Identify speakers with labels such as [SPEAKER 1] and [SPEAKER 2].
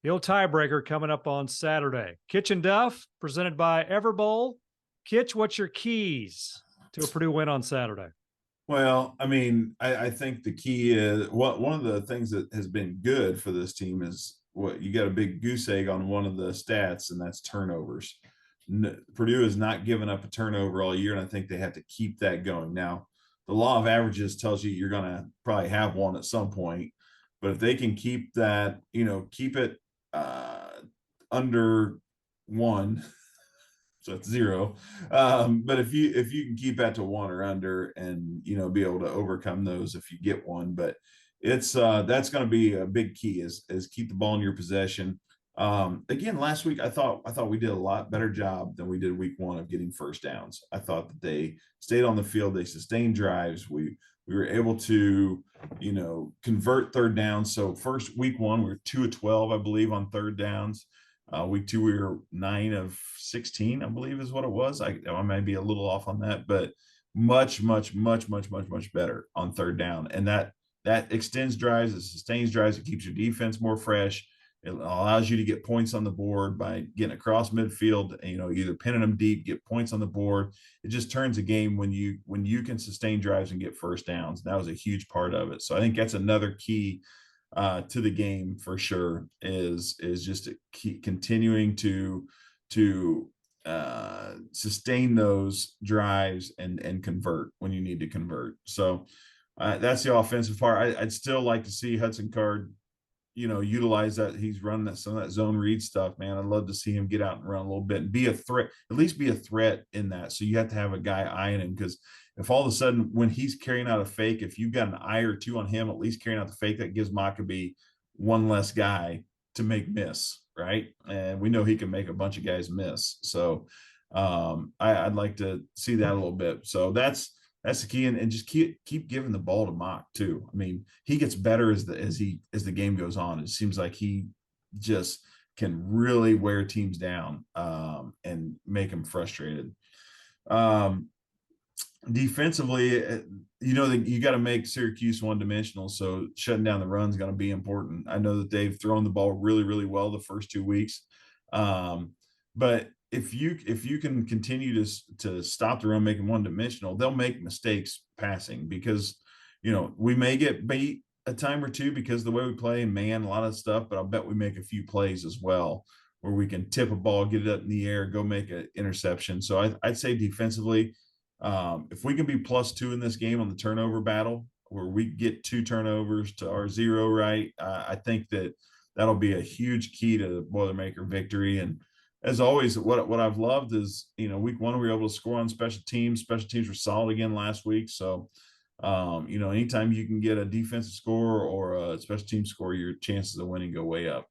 [SPEAKER 1] The old tiebreaker coming up on Saturday. Kitch and Duff, presented by Everbowl. Kitch, what's your keys to a Purdue win on Saturday?
[SPEAKER 2] Well, I think the key is one of the things that has been good for this team is what you got a big goose egg on one of the stats, and that's turnovers. Purdue has not given up a turnover all year, and I think they have to keep that going. Now, the law of averages tells you you're going to probably have one at some point, but if they can keep that, keep it under one, so it's zero. But if you can keep that to one or under, and be able to overcome those if you get one, but it's that's going to be a big key is keep the ball in your possession. Again, last week I thought we did a lot better job than we did week one of getting first downs. I thought that they stayed on the field, they sustained drives. We were able to convert third downs. So first week one we were 2 of 12, I believe, on third downs. Week two, we were 9 of 16, I believe is what it was. I might be a little off on that, but much better on third down. And that extends drives, it sustains drives, it keeps your defense more fresh. It allows you to get points on the board by getting across midfield, either pinning them deep, get points on the board. It just turns a game when you can sustain drives and get first downs. That was a huge part of it. So I think that's another key to the game for sure is just to keep continuing to sustain those drives and convert when you need to convert. So that's the offensive part. I'd still like to see Hudson Card utilize that. He's running some of that zone read stuff, man. I'd love to see him get out and run a little bit and be a threat, at least be a threat in that. So you have to have a guy eyeing him, because if all of a sudden when he's carrying out a fake, if you've got an eye or two on him, at least carrying out the fake, that gives Maccabee one less guy to make miss, right? And we know he can make a bunch of guys miss. So I'd like to see that a little bit. So that's the key, and just keep giving the ball to Mock too. I mean, he gets better as the game goes on. It seems like he just can really wear teams down and make them frustrated. Defensively, you got to make Syracuse one-dimensional, so shutting down the run is going to be important. I know that they've thrown the ball really well the first 2 weeks, but if you can continue to stop the run, make them one-dimensional, they'll make mistakes passing, because we may get beat a time or two because of the way we play man, a lot of stuff, but I'll bet we make a few plays as well where we can tip a ball, get it up in the air, go make an interception. So I'd say defensively, if we can be +2 in this game on the turnover battle, where we get 2 turnovers to our 0, right, I think that'll be a huge key to the Boilermaker victory. And as always, what I've loved is, week one we were able to score on special teams. Special teams were solid again last week. So, anytime you can get a defensive score or a special team score, your chances of winning go way up.